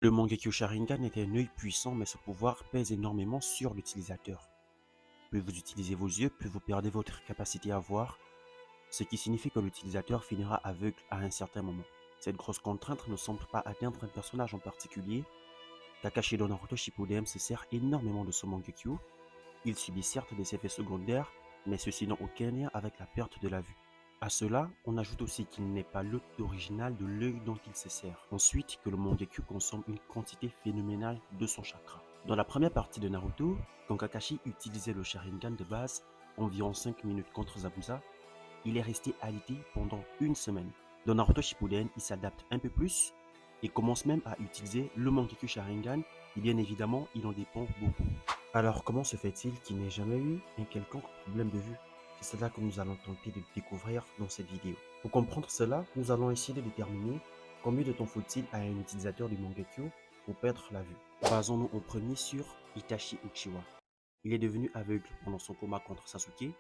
Le Mangekyo Sharingan est un œil puissant, mais ce pouvoir pèse énormément sur l'utilisateur. Plus vous utilisez vos yeux, plus vous perdez votre capacité à voir, ce qui signifie que l'utilisateur finira aveugle à un certain moment. Cette grosse contrainte ne semble pas atteindre un personnage en particulier. Kakashi no Naruto Shippuden se sert énormément de son Mangekyo. Il subit certes des effets secondaires, mais ceux-ci n'ont aucun lien avec la perte de la vue. À cela, on ajoute aussi qu'il n'est pas l'hôte original de l'œil dont il se sert. Ensuite, que le Mangekyo consomme une quantité phénoménale de son chakra. Dans la première partie de Naruto, quand Kakashi utilisait le Sharingan de base, environ 5 minutes contre Zabuza, il est resté alité pendant une semaine. Dans Naruto Shippuden, il s'adapte un peu plus et commence même à utiliser le Mangekyo Sharingan et bien évidemment, il en dépend beaucoup. Alors comment se fait-il qu'il n'ait jamais eu un quelconque problème de vue? C'est cela que nous allons tenter de découvrir dans cette vidéo. Pour comprendre cela, nous allons essayer de déterminer combien de temps faut-il à un utilisateur du Mangekyo pour perdre la vue. Basons-nous en premier sur Itachi Uchiwa. Il est devenu aveugle pendant son combat contre Sasuke.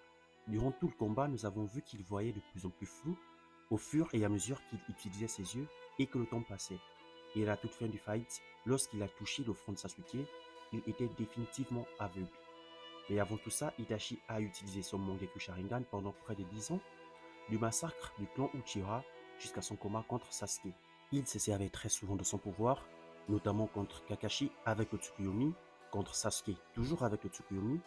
Durant tout le combat, nous avons vu qu'il voyait de plus en plus flou au fur et à mesure qu'il utilisait ses yeux et que le temps passait. Et à la toute fin du fight, lorsqu'il a touché le front de Sasuke, il était définitivement aveugle. Mais avant tout ça, Itachi a utilisé son Mangekyo Sharingan pendant près de 10 ans, du massacre du clan Uchiha jusqu'à son combat contre Sasuke. Il se servait très souvent de son pouvoir, notamment contre Kakashi avec le Tsukuyomi, contre Sasuke toujours avec le Tsukuyomi,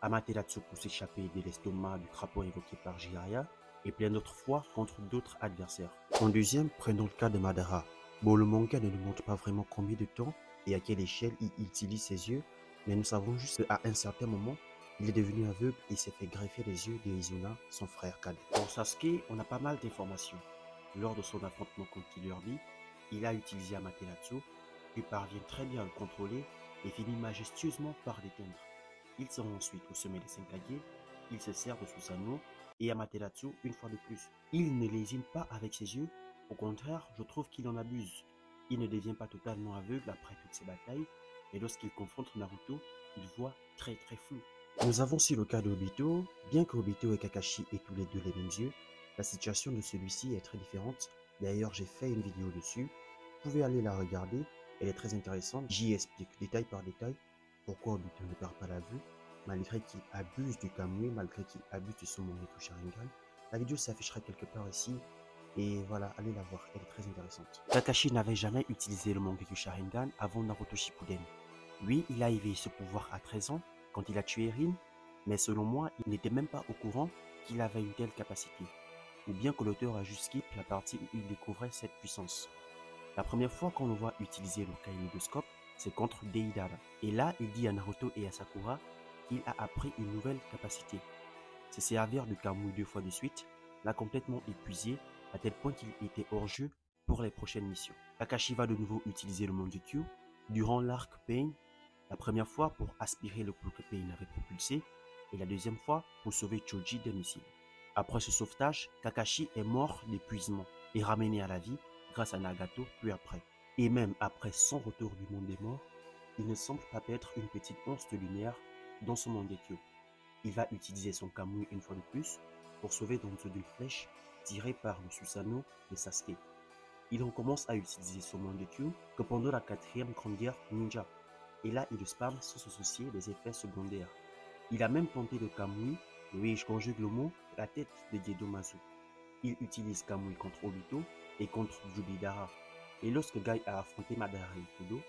Amaterasu pour s'échapper de l'estomac du crapaud évoqué par Jiraiya, et plein d'autres fois contre d'autres adversaires. En deuxième, prenons le cas de Madara. Bon, le manga ne nous montre pas vraiment combien de temps et à quelle échelle il utilise ses yeux, mais nous savons juste qu'à un certain moment, il est devenu aveugle et s'est fait greffer les yeux de Izuna, son frère cadet. Pour Sasuke, on a pas mal d'informations. Lors de son affrontement contre Killer Bee, il a utilisé Amaterasu, puis parvient très bien à le contrôler et finit majestueusement par l'éteindre. Il se rend ensuite au sommet des 5 Kage, il se sert de Susanoo et Amaterasu une fois de plus. Il ne lésine pas avec ses yeux, au contraire, je trouve qu'il en abuse. Il ne devient pas totalement aveugle après toutes ces batailles, et lorsqu'il confronte Naruto, il voit très flou. Nous avons aussi le cas de Obito. Bien que Obito et Kakashi aient tous les deux les mêmes yeux, la situation de celui-ci est très différente. D'ailleurs, j'ai fait une vidéo dessus. Vous pouvez aller la regarder, elle est très intéressante. J'y explique détail par détail pourquoi Obito ne perd pas la vue, malgré qu'il abuse du Kamui, malgré qu'il abuse de son Mangekyo Sharingan. La vidéo s'affichera quelque part ici. Et voilà, allez la voir, elle est très intéressante. Kakashi n'avait jamais utilisé le Mangekyo Sharingan avant Naruto Shippuden. Lui, il a éveillé ce pouvoir à 13 ans, quand il a tué Rin, mais selon moi, il n'était même pas au courant qu'il avait une telle capacité. Ou bien que l'auteur a juste skip la partie où il découvrait cette puissance. La première fois qu'on le voit utiliser le kaléidoscope, c'est contre Deidara. Et là, il dit à Naruto et à Sakura qu'il a appris une nouvelle capacité. Se servir du Kamui 2 fois de suite l'a complètement épuisé à tel point qu'il était hors jeu pour les prochaines missions. Kakashi va de nouveau utiliser le Mangekyo durant l'arc Pain, la première fois pour aspirer le coup que Pain avait propulsé et la deuxième fois pour sauver Choji des missiles. Après ce sauvetage, Kakashi est mort d'épuisement et ramené à la vie grâce à Nagato plus après. Et même après son retour du monde des morts, il ne semble pas perdre une petite once de lumière dans son Mangekyo. Il va utiliser son Kamui une fois de plus pour sauver Danzo d'une flèche tirée par le Susanoo de Sasuke. Il recommence à utiliser son Mangekyo que pendant la 4e grande guerre ninja. Et là, il spam sans se soucier des effets secondaires. Il a même tenté le Kamui, oui, je conjugue le mot, la tête de Gedomazu. Il utilise Kamui contre Obito et contre Jubidara. Et lorsque Gai a affronté Madara et Kudo,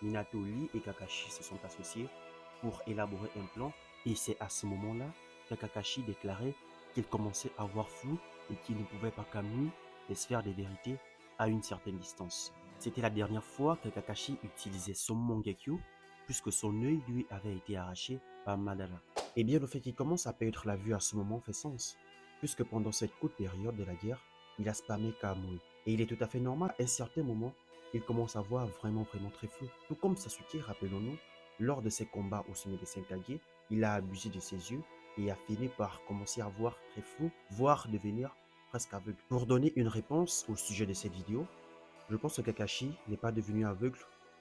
Minato, Lee et Kakashi se sont associés pour élaborer un plan. Et c'est à ce moment-là que Kakashi déclarait qu'il commençait à voir flou et qu'il ne pouvait pas Kamui les sphères des vérités à une certaine distance. C'était la dernière fois que Kakashi utilisait son Mangekyo, puisque son œil lui avait été arraché par Madara. Et bien le fait qu'il commence à perdre la vue à ce moment fait sens, puisque pendant cette courte période de la guerre, il a spammé Kamui. Et il est tout à fait normal, à un certain moment, il commence à voir vraiment très flou. Tout comme Sasuke, rappelons-nous, lors de ses combats au sommet des 5 Kage, il a abusé de ses yeux et a fini par commencer à voir très flou, voire devenir presque aveugle. Pour donner une réponse au sujet de cette vidéo, je pense que Kakashi n'est pas devenu aveugle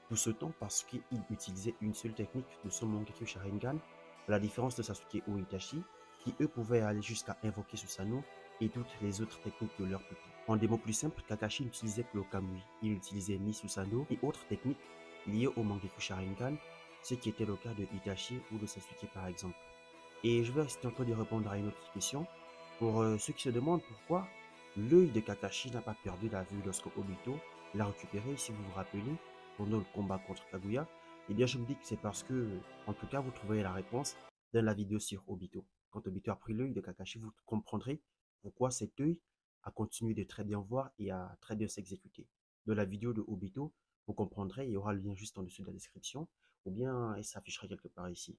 tout ce temps parce qu'il utilisait une seule technique de son Mangekyo Sharingan, à la différence de Sasuke ou Itachi, qui eux pouvaient aller jusqu'à invoquer Susanoo et toutes les autres techniques de leur petit. En des mots plus simples, Kakashi n'utilisait que le Kamui. Il utilisait ni Susanoo ni autres techniques liés au Mangekyou Sharingan, ce qui était le cas de Itachi ou de Sasuke par exemple. Et je vais rester en train de répondre à une autre question. Pour ceux qui se demandent pourquoi l'œil de Kakashi n'a pas perdu la vue lorsque Obito l'a récupéré, si vous vous rappelez, pendant le combat contre Kaguya, eh bien je me dis que c'est parce que, en tout cas, vous trouverez la réponse dans la vidéo sur Obito. Quand Obito a pris l'œil de Kakashi, vous comprendrez pourquoi cet œil a continué de très bien voir et à très bien s'exécuter. Dans la vidéo de Obito, vous comprendrez, il y aura le lien juste en dessous de la description, ou bien il s'affichera quelque part ici.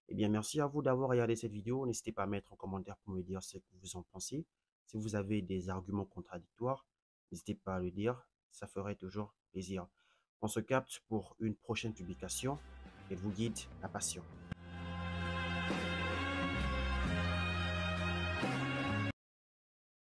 Eh bien, merci à vous d'avoir regardé cette vidéo. N'hésitez pas à mettre en commentaire pour me dire ce que vous en pensez. Si vous avez des arguments contradictoires, n'hésitez pas à le dire. Ça ferait toujours plaisir. On se capte pour une prochaine publication. Et vous guide la passion.